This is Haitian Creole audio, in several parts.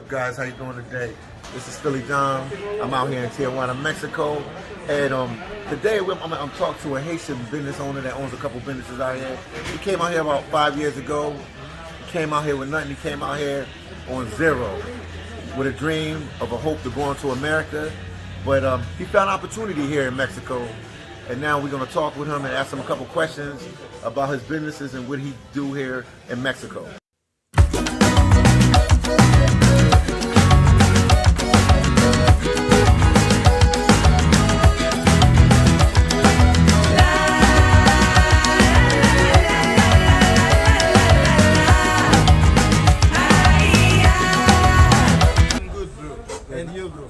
guys? How you doing today? This is Philly Dom. I'm out here in Tijuana, Mexico, and today I'm talking to a Haitian business owner that owns a couple businesses out here. He came out here about 5 years ago. He came out here with nothing. He came out here on zero, with a dream of a hope to go into America, but he found opportunity here in Mexico, and now we're going to talk with him and ask him a couple questions about his businesses and what he do here in Mexico.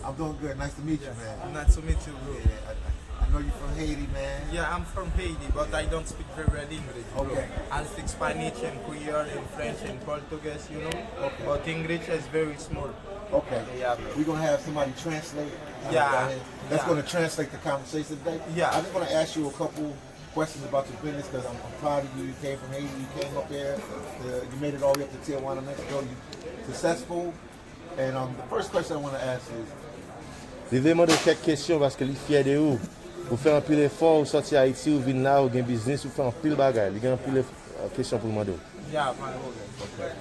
I'm doing good. Nice to meet you, man. Nice to meet you, bro. Yeah, I know you're from Haiti, man. Yeah, I'm from Haiti, but I don't speak very well English, bro. Okay. I speak Spanish and Creole and French and Portuguese, you know. Okay. But English is very small. Okay. Yeah, bro. We're going to have somebody translate. Yeah. That's going to translate the conversation today. Yeah. I just want to ask you a couple questions about your business because I'm proud of you. You came from Haiti. You came up here. You made it all the way up to Tijuana, Mexico. You're successful. And the first question I want to ask is, Je vais demander quelques questions parce que je suis fier de vous. Vous faites un pile d'efforts, vous sortez à Haïti, vous venez là, vous avez un business, vous faites un pile de bagages. Il y a un pile de questions pour demander. Yeah, my okay.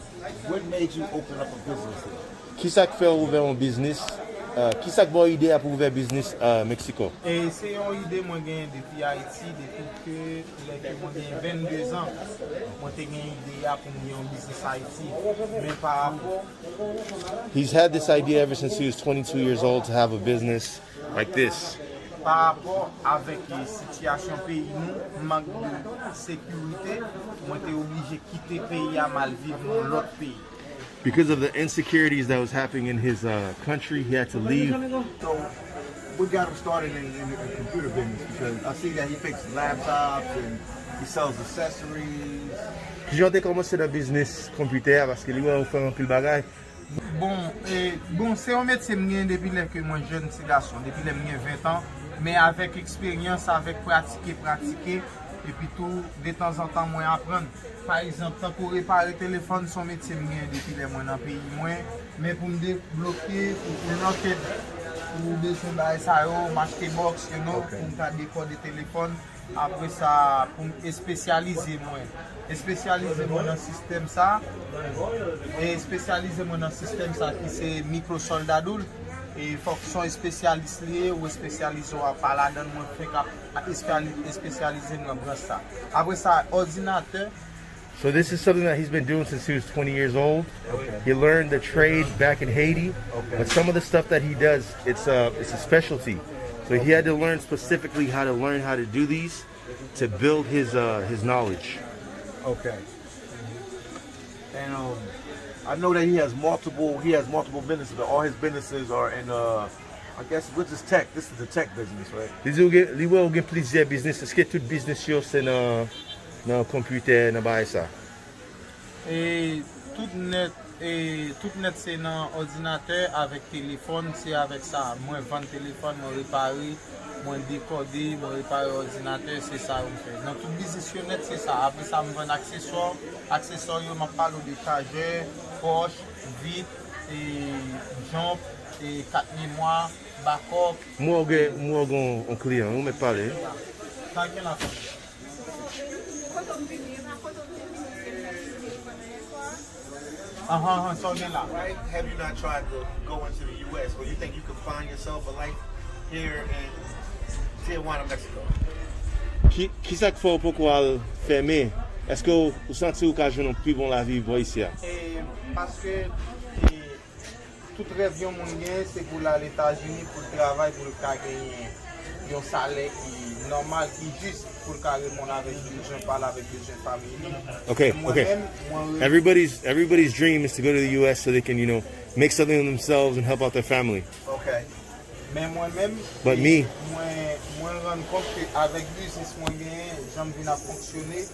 what made you open up a business here? Qui ça fait ouvrir un business? Qui ça bonne idée pour ouvrir un business à Mexico? Et c'est une idée moi gagne depuis Haïti depuis que moi gagne 22 ans. Moi j'ai une idée pour mon business Haïti. Mais par rapport He's had this idea ever since he was 22 years old to have a business like this. par rapport avec la situation pays nous, manque de sécurité, moi j'étais obligé de quitter le pays à mal vivre dans l'autre pays. Because of the insecurities that was happening in his country, he had to leave. So, what got him started in the computer business? Because I see that he fixes laptops and he sells accessories. Puis j'ai commencé le business computer parce que lui on fait un pile de bagages. Bon, c'est un métier depuis que moi jeune petit garçon, depuis que j'ai 20 ans, mais avec expérience, avec pratiquer, et puis tout, de temps en temps, moi apprendre. Par exemple, pour réparer le téléphone, son métier depuis que moi dans le pays, mais pour me débloquer, pour l'enquête, pour descendre ça, m'acheter box, you know, pour me décoder le téléphone, après ça, pour me spécialiser moi. Spécialiser moi dans le système ça, et spécialiser moi dans le système ça qui c'est micro-soldadoul. Et il faut que soit spécialiste lié ou spécialisé par là dans moi fait spécialiser dans ça. Après ça ordinateur. So this is something that he's been doing since he was 20 years old. Okay. He learned the trade back in Haiti, but some of the stuff that he does, it's a specialty. So he had to learn specifically how to do these to build his knowledge. Okay. And I know that he has multiple businesses, but all his businesses are in I guess which is tech. This is the tech business, right? Lui will get plusieurs business. Est-ce que tout business yo c'est dans le computer, dans bail ça? Et tout net c'est dans ordinateur avec téléphone, c'est avec ça. Moi vendre téléphone, moi réparer, moi décoder, moi réparer ordinateur, c'est ça on fait. Dans tout business net c'est ça. Après ça me vend accessoires, yo m'a parlé de chargeur, poche, vitre et jump et 4 mémoires, backup. Moi un client, on me parler. So right? Have you not tried to go into the U.S. or you think you could find yourself a life here in Tijuana, Mexico? Qui ça qu'il faut pourquoi fermer? Est-ce que vous sentez que vous n'avez plus bon la vie ici? Parce que tout rêve c'est pour aller aux États-Unis pour le travail, pour le gagner un salaire qui normal, qui juste pour répondre avec les gens, parler avec les gens familles. Okay. Everybody's dream is to go to the U.S. so they can, make something of themselves and help out their family. Okay. Mais moi-même, But me, moi rends compte qu'avec business moi j'aime bien fonctionner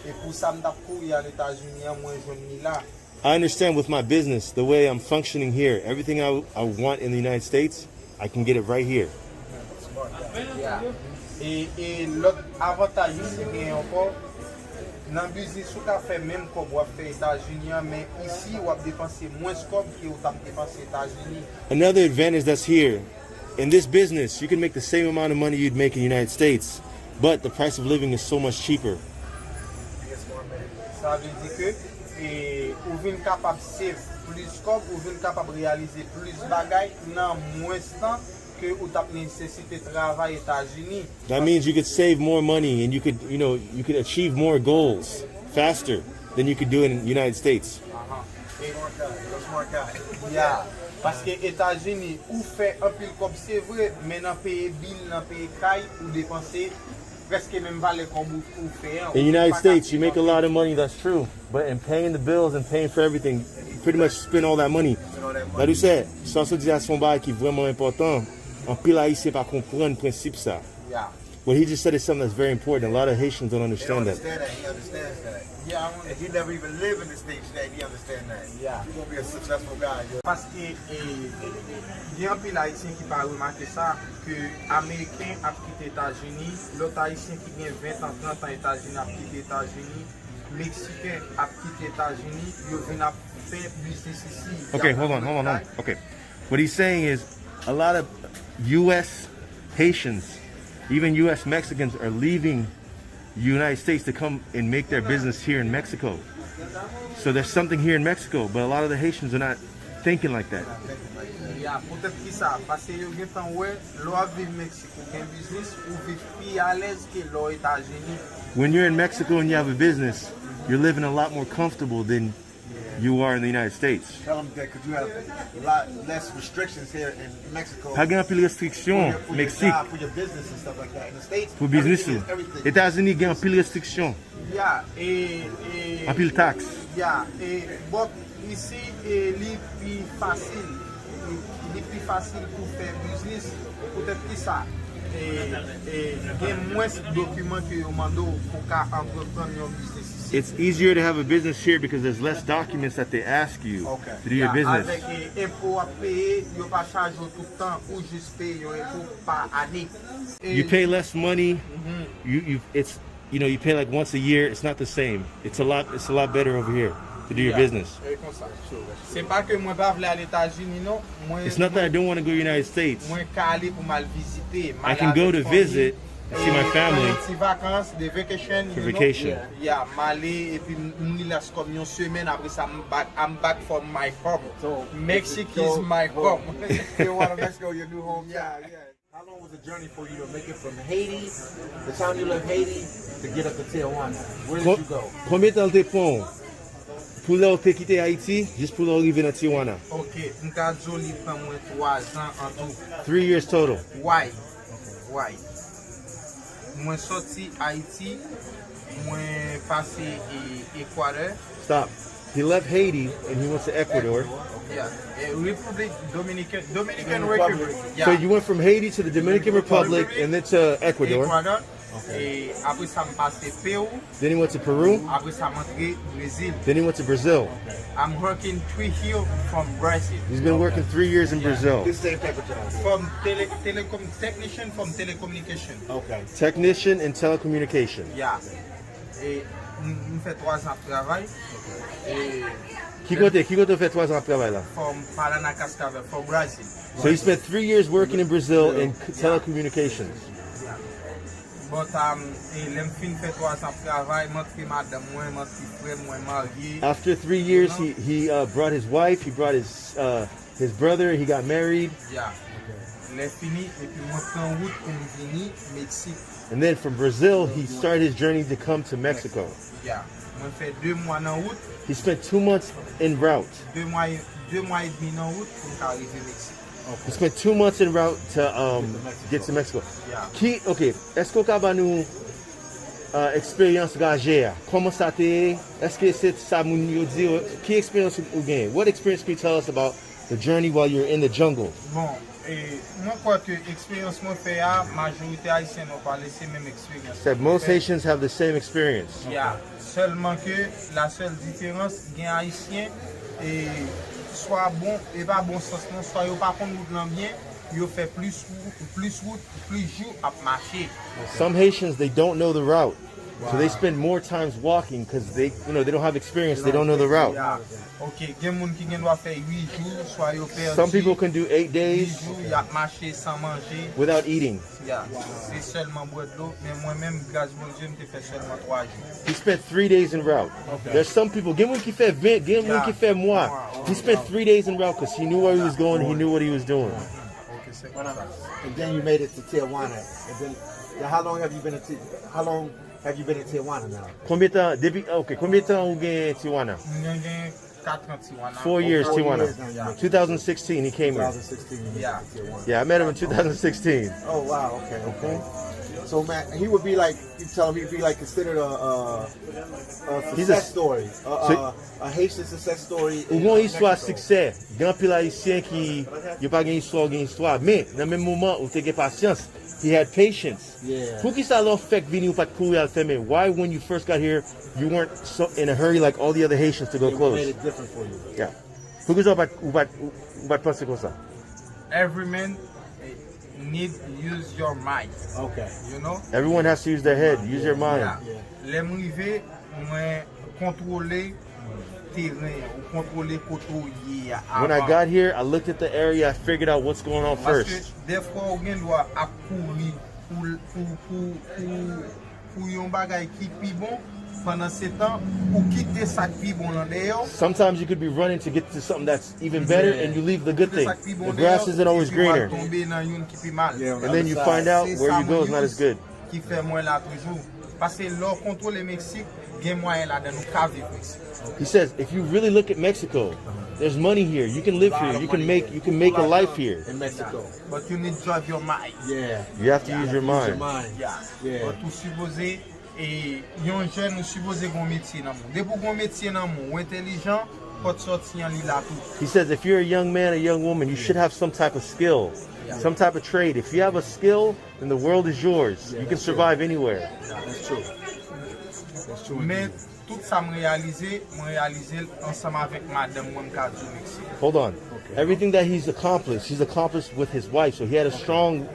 et pour ça me courir aux États-Unis moi je là. I understand with my business, the way I'm functioning here, everything I want in the United States, I can get it right here. Yeah. Et l'autre avantage c'est encore Nan biznis ou ka fè même comme ou fait États-Unis, mais ici ou a dépensé moins comme que ou t'a dépensé États-Unis. Another advantage that's here, in this business, you can make the same amount of money you'd make in the United States, but the price of living is so much cheaper. Ça veut dire que ou vin capable save plus comme ou vin capable réaliser plus bagaille dans moins temps que ou t'a nécessité travail États-Unis. That means you could save more money and you could achieve more goals faster than you could do in the United States. Smart guy. Yeah. Parce que États-Unis ou fait un pile comme c'est vrai, mais dans pays bill, dans pays caille ou dépenser presque même valeur comme ou fait. In the United States, you make a lot of money, that's true, but in paying the bills and paying for everything, you pretty much spend all that money. Là, tu sais, ça se dit à son bail qui est vraiment important. En pile haïtien pas comprendre le principe ça. Yeah. What he just said is something that's very important. A lot of Haitians don't They don't understand that. understand that. He understands that. Yeah. If you never even live in the States yet, he understands that. Yeah. You're gonna be a successful guy. Parce que il y a un pile haïtien qui pas remarqué ça que américain a quitté États-Unis, l'autre haïtien qui vient 20 ans, 30 ans États-Unis a quitté États-Unis, mexicain a quitté États-Unis, yo vient a faire business ici. Okay, hold on. Okay. What he's saying is a lot of U.S. Haitians, even U.S. Mexicans are leaving the United States to come and make their business here in Mexico. So there's something here in Mexico, but a lot of the Haitians are not thinking like that. Yeah, peut-être que ça, parce que yo gen tan wè, l'on vivre Mexique ou gen business ou vivre plus à l'aise que l'on États-Unis. When you're in Mexico and you have a business, you're living a lot more comfortable than you are in the United States. Tell him that because you have a lot less restrictions here in Mexico. Pas grand pile restriction, for your Mexique, job, for your business and stuff like that. In the States, pour business. everything. États-Unis gagne pile restriction, Yeah, en pile taxe. yeah, but ici, li plus facile. Il est plus facile pour faire business, peut-être que ça. Il y a moins de documents que vous demandez pour entreprendre un business ici. It's easier to have a business here because there's less documents that they ask you to do your business. Avec impôts à payer, il n'y a pas charge tout le temps ou juste payer un impôt par année. You pay less money. You pay like once a year. It's not the same. It's a lot better over here to do your business. C'est pas que moi pas aller aux États-Unis non. It's not that I don't want to go to the United States. Moi aller pour mal visiter. I can go to visit and see my family Des vacances, des vacations. for vacation. Yeah, m'aller et puis me laisse comme une semaine après ça I'm back from my home. So Mexico is my home. You want to Mexico, your new home? Yeah. How long was the journey for you to make it from Haiti, the time you left Haiti, to get up to Tijuana? Where did you go? Combien de temps te prend pour là te quitter Haïti juste pour arriver à Tijuana? OK, m'ka joli prend moins 3 ans en tout. 3 years total. Why? Moi sorti Haïti, moi passé Équateur. Stop. He left Haiti and he went to Ecuador. Yeah, Republic Dominican Republic. Yeah. So you went from Haiti to the Dominican Republic and then to Ecuador. Ecuador. Et après ça me passé Pérou. Then he went to Peru. Après ça m'entré Brésil. Then he went to Brazil. I'm working 3 years from Brazil. He's been working 3 years in Brazil. This same type of job. From technician from telecommunication. Okay. Technician in telecommunication. Yeah. Et me fait 3 ans de travail. Et Qui compte fait 3 ans de travail là? from Paraná Cascavel, from Brazil. So he spent 3 years working in Brazil in telecommunications. But l'em fin fait 3 ans de travail, montré madame moi, montré frère moi marié. After 3 years, he brought his wife, he brought his brother, he got married, Yeah. L'em fini et puis moi prends route pour me venir Mexique. and then from Brazil, he started his journey to come to Mexico. Yeah. Moi fait 2 mois en route, He spent 2 months en route. 2 mois et demi en route pour arriver Mexique. He spent 2 months en route to get to Mexico. Yeah. Ok, est-ce qu'on a une expérience gagée? Comment ça t'est? Est-ce que c'est ça mon dit? Quelle expérience vous gagnez? What experience can you tell us about the journey while you're in the jungle? Bon, et moi crois que l'expérience moi fait à majorité haïtienne on parle c'est même expérience. Said most Haitians have the same experience. Yeah. Seulement que la seule différence gain haïtien et soit bon et pas bon sens non soit yo pas contre route bien yo fait plus route plus jours à marcher. Some Haitians, they don't know the route. So they spend more times walking because they don't have experience. They don't know the route. Yeah. Ok, gen moun ki gen dwa fè 8 jours, soit yo perdi. Some people can do 8 8 days jours, y a marché sans manger. without eating. Yeah. C'est seulement boire de l'eau, mais moi-même, grâce mon Dieu, m'te fait seulement 3 jours. He spent 3 days en route. There's some people. Gen moun ki fait 20, gen moun ki fait moi. He spent 3 days en route because he knew where he was going. He knew what he was doing. Ok, c'est comme ça. And then you made it to Tijuana. And then, how long have you been in Tijuana now? Combien de temps depuis? Ok, combien de temps ou gen Tijuana? Mwen gen 4 ans Tijuana. 4 years 4 Tijuana. years now, yeah. 2016 he came here. 2016. You made Yeah. it to Tijuana. Yeah, I met him in 2016. Oh wow. Okay. So man, he would be like, you tell him he'd be like considered a He's success a- story, So- a Haitian success story. Ou gon histoire succès, gen pil haïtien ki yo pa gen histoire, mais nan men moment ou te gen patience, he had patience. Yeah. Pou ki sa lò fèk vini ou pat kouri al fèmè? Why when you first got here, you weren't so in a hurry like all the other Haitians to go It made close? it different for you. Yeah. Pou ki sa ou pat pense kon sa? Every man need use your mind, Okay. you know? Everyone has to use their head, use your mind. Yeah. Le mrive, mwen kontrole terrain, ou kontrole koto ye When I got here, I looked at the area, I figured out what's going on Paske first. defwa ou gen lwa ap kouri pou yon bagay ki pi bon, pendant se tan, pou kite sak pi bon nan deyo, Sometimes you could be running to get to something that's even better and you leave the good kite thing. sak pi bon The grass isn't always greener. tombe nan yon ki pi mal. Yeah, And then you find out Se where sa you go is mwen not as use good. Ki fè mwen la toujou. Paske lò kontrole Meksik, gen mwen la den nou ka viv Meksik. He says, if you really look at Mexico, there's money here. You can live here. You can make a life here. In Mexico. But you need to drive your mind. Yeah. You have to use your Use your mind. mind. Yeah. Yeah. But ou suppose, yon jen ou suppose gon metye nan moun. Depou gon metye nan moun, ou intelligent, pot sorti yan li la tout. He says, if you're a young man, a young woman, you should have some type of skill, some type of trade. If you have a skill, then the world is yours. You can survive anywhere. That's true. That's true. Men, tout sa m realize ansama avèk madame mwen ka djou Meksik. Hold on. Everything that he's accomplished with his wife. So he had a strong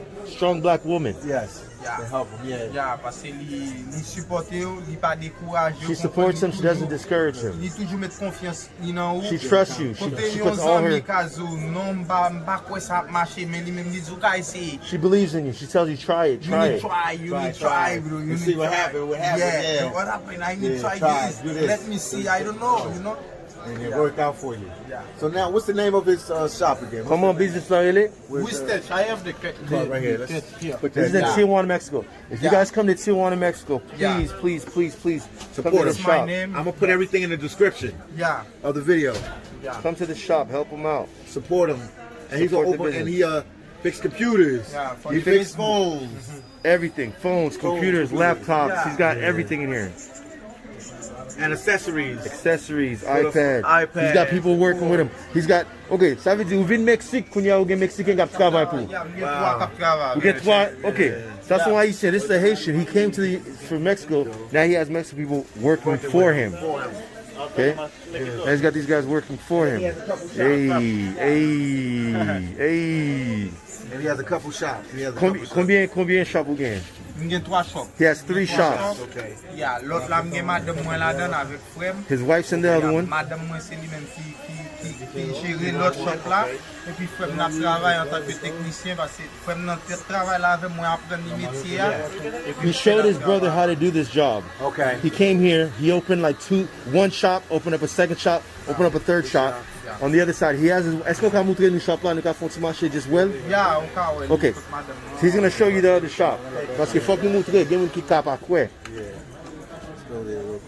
black woman. Yes. Yeah. To help him. Yeah. Ya, pase li supporte yo, li pa dekouraje yo. She supports him. She doesn't discourage him. Li toujou met konfians li nan ou. She trusts you. Kote She yon puts all zami her. kazo, non mba kwe sa ap mache, men li men li djou ka ese. She believes in you. She tells you, try it, You try need it. try, you Try, need try, try. bro. You You see need what try. happened, what happened, yeah. What happened? I need Yeah, try try, this. do this. Let me see. I don't know, you know. And it worked out for you. Yeah. So now, what's the name of his shop again? Come on, business lawyer. Where's the- Which I have the Card right here. Let's put This is that in down. Tijuana, Mexico. If you Yeah. guys come to Tijuana, Mexico, Yeah. please come Support to the us. That's my shop. name. I'm gonna put everything in the description Yeah, of the video. yeah. Come to the shop, help him out. Support him, and he's Support gonna the open and business. he fix computers. Yeah, for he the fix Facebook. phones. Everything, phones, computers, computers. laptops. Yeah. He's got everything in here. And accessories. Accessories, the iPad. iPad. He's got people working with him. He's got, okay, ça veut dire, ou vin Mexique, kounya ou gen Mexicain kap travay pou. Yeah, we get trois kap travay. We get trois, okay, so that's why he said, this is a Haitian. He came from Mexico. Now he has Mexican people working for him. Okay? Now he's got these guys working for him. Hey. And he has a couple shops. He has a couple shops. Combien shop ou gen? Mwen gen 3 shop. He has 3 shops. Okay. Yeah, lot la mwen gen madame mwen la den avèk frem. His wife's in the other one. Madame mwen se li men ki jere lot shop la. E pi frem nan travay an tanke teknisyen. Pase frem nan travay la avè mwen apren ni metye ya. He showed his brother how to do this job. Okay. He came here, he opened like one shop, opened up a second shop, opened up a third shop. On the other side, he has his, est-ce qu'on peut montrer le shop là, nous avons fait marché just well? Ya, ou ka wè. Okay. He's gonna show you the other shop. Parce que faut que nous montre, gen moun ki kap akwe.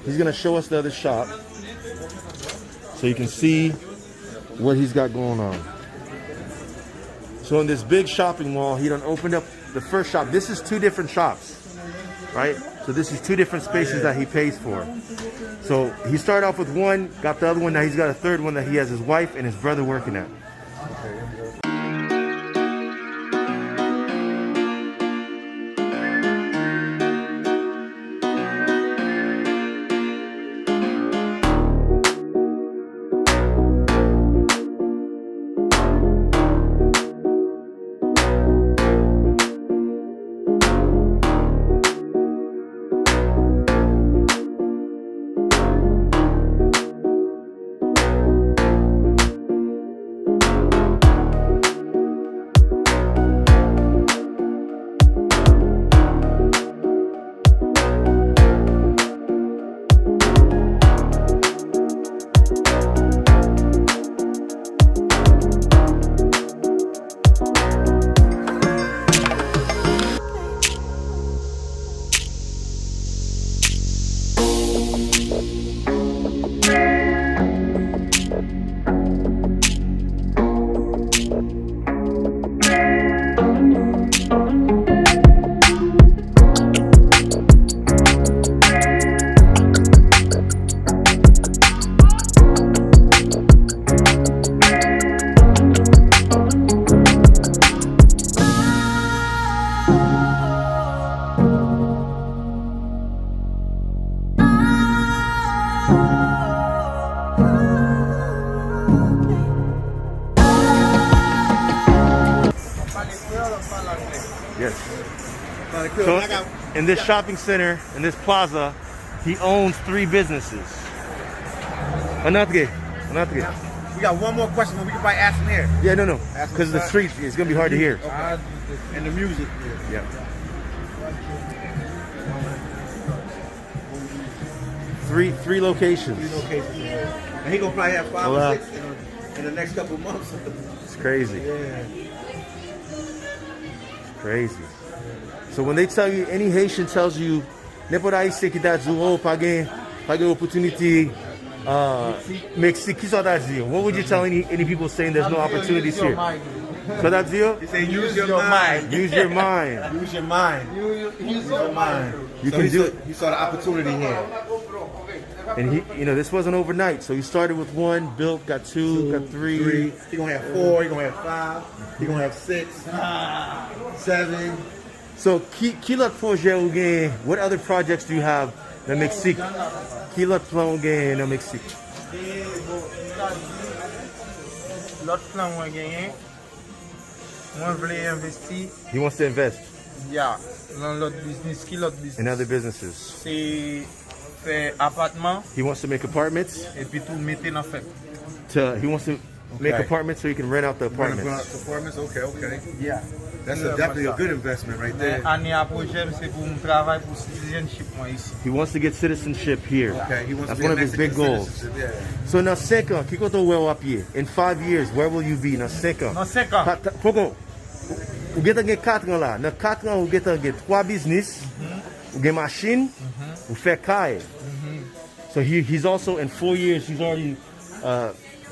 He's gonna show us the other shop. So you can see what he's got going on. So in this big shopping mall, he done opened up the first shop. This is 2 different shops, right? So this is 2 different spaces that he pays for. So he started off with one, got the other one, now he's got a third one that he has his wife and his brother working at. Yes. Kinda cool. So I got, in this shopping center, in this plaza, he owns 3 businesses. Another. we got one more question, but we can probably ask him here. Yeah, no. Ask him Because the inside. street, it's gonna be hard to hear. And the music. Yeah. 3 locations. Locations. And he gonna probably have 5 Wow. or 6 in the next couple of months. It's crazy. Yeah. Crazy. So when they tell you, any Haitian tells you, n'importe haïtien qui t'a dit, oh, pas gain opportunity, Mexique, qui ça t'a dit? What would you tell any people saying there's no opportunities here? So that's you? He said, use your mind. Use your mind. Use your mind. Use your mind. You So can he do saw- it. He saw the opportunity here. And this wasn't overnight. So he started with 1, built, got 2, got 3. He gonna have 4. He gonna have 5. He gonna have 6, 7. So qui l'autre projet ou gen? What other projects do you have dans Mexique? Qui l'autre plan ou gen dans Mexique? L'autre plan mwen genyen, mwen vle investi, He wants to invest ya, nan l'autre business, ki l'autre in business. other businesses. Se fè apartman, He wants to make apartments. epi tou mette nan fèt. He wants to make Okay. apartments so he can rent out the apartments. Apartments. Okay. Ya. That's definitely a good investment right there. Ane aprojem se pou m travay pou citizenship mwen isi. He wants to get citizenship here. Okay, he wants That's to be one a of his Mexican big goals. citizenship, yeah. So dans 5 ans, qui koto wè wap ye? In 5 years, where will you be? Dans 5 ans. Nan 5 an, Poko, ou geta gen 4 ans la. Dans 4 ans, ou geta gen 3 business, ou gen machine, ou fè kay. So he's also, in 4 years, he's already,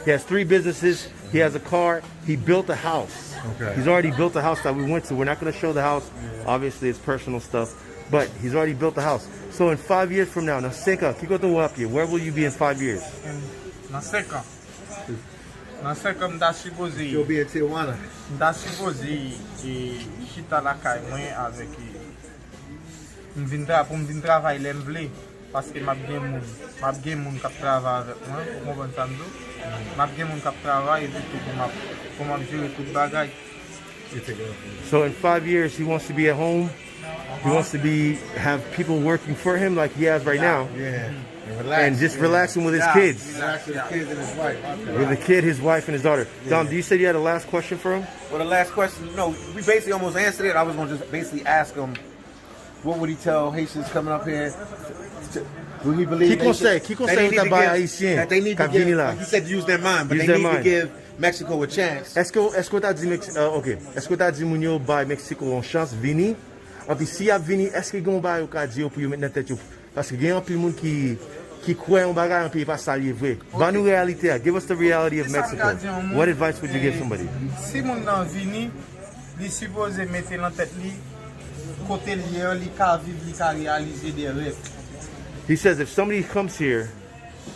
he has 3 businesses, he has a car, he built a house. Okay. He's already built a house that we went to. We're not going to show the house. Obviously, it's personal stuff. But he's already built the house. So in 5 years from now, na 5 ans, kiko to wap ye, where will you be in 5 years? nan 5 an. Nan 5 an mda suppose, You'll be in Tijuana. mda suppose chita la kay mwen avek pou m vin travay lem vle. Paske map gen moun kap travay avek mwen, pou mwen tando. Map gen moun kap travay, epi tou pou map jere tout bagay. So in 5 years, he wants to be at home. He wants to have people working for him like he has right now. Yeah. And relax. And just relaxing with his Yeah. kids. Relax with his kids and his wife. Okay. With the kid, his wife, and his daughter. Dom, do you say you had a last question for him? Well, the last question, no, we basically almost answered it. I was going to just basically ask him, what would he tell Haitians coming up here? Do he believe Qui conseille? Qui conseille that au tabac haïtien? that they need to Qu'a give, vini là? like he said, use their mind, but Use they their need mind. to give Mexico a chance. Est-ce que t'as dit OK. Est-ce que t'as dit moun yo bay Mexico une chance vini? Et puis si y a vini, est-ce que gon bay ou ka di yo pour yo mettre dans tête yo? Parce que gen un pile moun qui croit en bagay en pays pas ça lié vrai. Ba nou réalité. Give us the reality of Mexico. What advice would you give somebody? Si moun nan vini, li suppose mette nan tèt li, kote li ka viv, li ka realize de rev. He says if somebody comes here,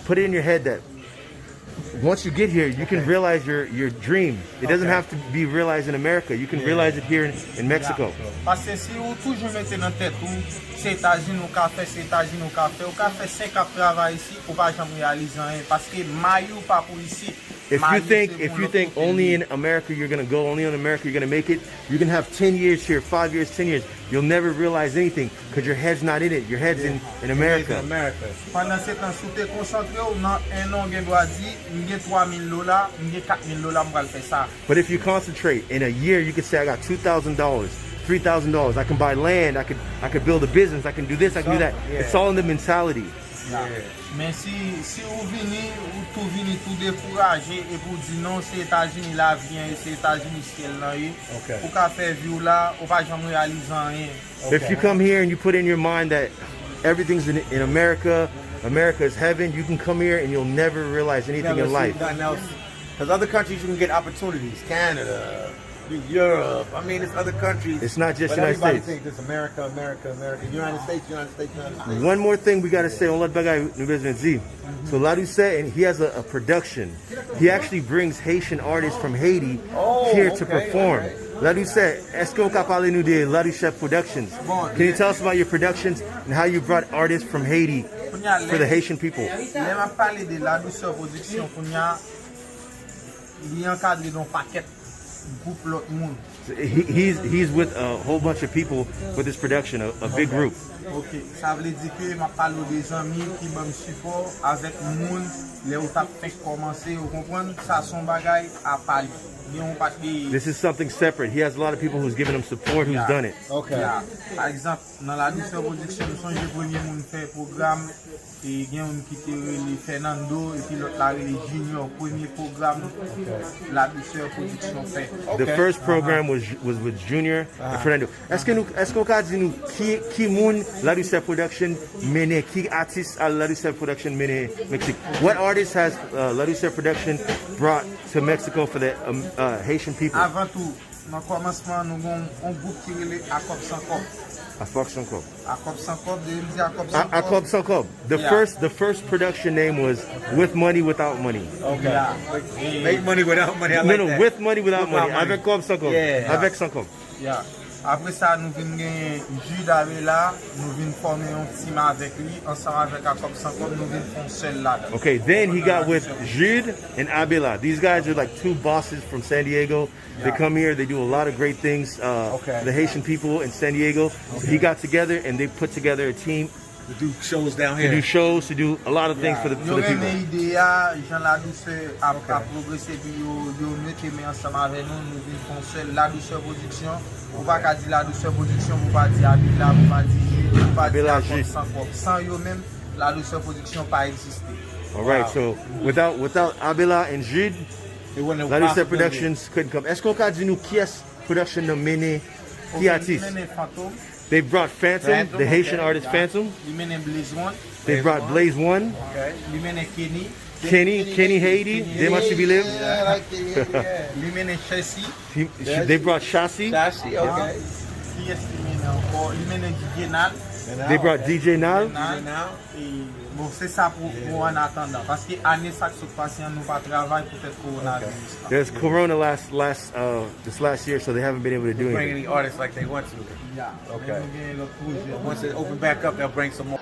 put it in your head that once you get here, you can realize your dream. It doesn't have to be realized in America. You can realize it here in Mexico. Pase si ou toujou mette nan tèt ou, se Etajin ou ka fè, ou ka fè 5 ap travay isi, ou pa jam realize an, paske mayou pa pou isi. If you think only in America you're gonna go, only in America you're gonna make it, you can have 10 years here, 5 years, 10 years. You'll never realize anything because your head's not in it. Your head's in America. Pendan se tan sou te konsantre ou nan en an gen doa di, mgen $3,000, mgen $4,000 mbral fè sa. But if you concentrate, in a year you could say I got $2,000, $3,000. I can buy land. I could build a business. I can do this. I can do that. Yeah. It's all in the mentality. Men si ou vini, ou tou vini tou dekouraje, e pou di non se Etajini la vyen, se Etajini siel nan ye, Okay. ou ka fè vi ou la, ou pa jam realize an ye. If you come here and you put in your mind that everything's in America, America is heaven, you can come here and you'll never realize anything in life. Because other countries you can get opportunities. Canada, Europe. I mean, it's other countries. It's not just but United everybody States. thinks it's America. United States. One more thing we gotta say on Let Bagay Nubezman Z. So Ladu said, and he has a production. He actually brings Haitian artists from Haiti here to perform. Ladu said, est-ce qu'on peut parler nous de Ladu Chef Productions? Can you tell us about your productions and how you brought artists from Haiti for the Haitian people? Le ma pale de la douceur production kounya li enkadre don paket group lot moun. He's with a whole bunch of people with this production, a big group. Ok, sa vle di ke ma palo de zami ki bam support avèk moun le ou tap fèk komanse, ou kompren, sa son bagay a pali. Yon pat de... This is something separate. He has a lot of people who's giving him support, who's done it. Okay. Yeah. Par exemple, nan la douceur production, nou sonje premier moun fè program, e gen yon ki te rele Fernando, e pi lot la rele Junior, premier program, la douceur production fè. The first program was with Junior and Fernando. Est-ce qu'on ka di nou ki moun La Douceur Production mene, ki artist a La Douceur Production mene Mexico? What artist has La Douceur Production brought to Mexico for the Haitian people? Avant tout, nan komanseman nou gon on group ki rele Akop Sankop. Akop Sankop. Akop Sankop, de yon di Akop Sankop. Akop Sankop. The first production name was With Money Without Money. Okay. Yeah. Make money without money. I like that. With Money Without Money. money. Avec Akop Sankop. Yeah. Avec Sankop. Yeah. Apre sa nou vin gen Jude Avela, nou vin forme yon team avek li, ansan avek Akop Sankop, nou vin fon sel la. Okay, then he got with Jude and Abela. These guys are like two bosses from San Diego. They come here, they do a lot of great things. The Haitian people in San Diego. So he got together and they put together a team To do shows down to here. do shows, to do a lot of things for the Yo reme people. ide ya, Jean La Douceur a progrese, pi yo mette men ansama avek nou vin fon sel La Douceur Production. Ou pa ka di La Douceur Production, ou pa di Abela, ou pa di Jude, ou pa di Abela, Akop Jude. Sankop. San yo men, La Douceur Production pa eksiste. All right, so without Abela and Jude, It wasn't a La Douceur possibility. Productions couldn't come. Est-ce qu'on ka di nou ki es production de mene ki artiste? Li mene Phantom, They brought Phantom, the Haitian artist Phantom. li mene Blaze One, They brought Blaze One, li mene Kenny, Kenny Haiti, They Must Be Live. Yeah, I like it. Yeah. li mene Chessy, They brought Shasi. Sashi, okay. ki es li mene anko, li mene DJ Nal. They brought DJ Nal. now. Bon, se sa pou an attendant. Paske ane sak sot pasyen nou pa travay pou tèt coronavirus. There's Corona this last year, so they haven't been able to do Bring anything. any artists like they want to. Yeah. Okay. Men nou gen lot proje. Once it open back up, they'll bring some more.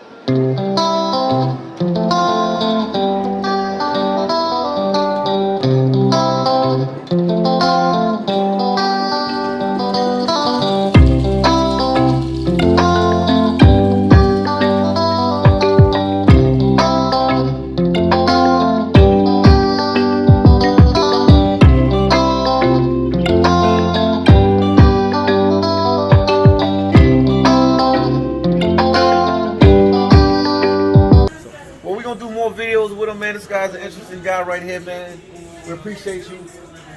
Well, we're gonna do more videos with him, man. This guy's an interesting guy right here, man. We appreciate you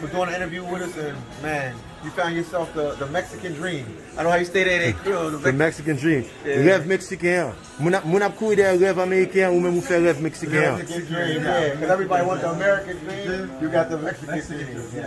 for doing an interview with us, and man, you found yourself the Mexican dream. I don't know how you stay there, The Mexican dream. Yeah. Rêve mexicain. Moun ap kou ide rêve américain ou même ou fè rêve mexicain. Mexican dream, yeah. Because everybody wants the American dream, you got the Mexican dream.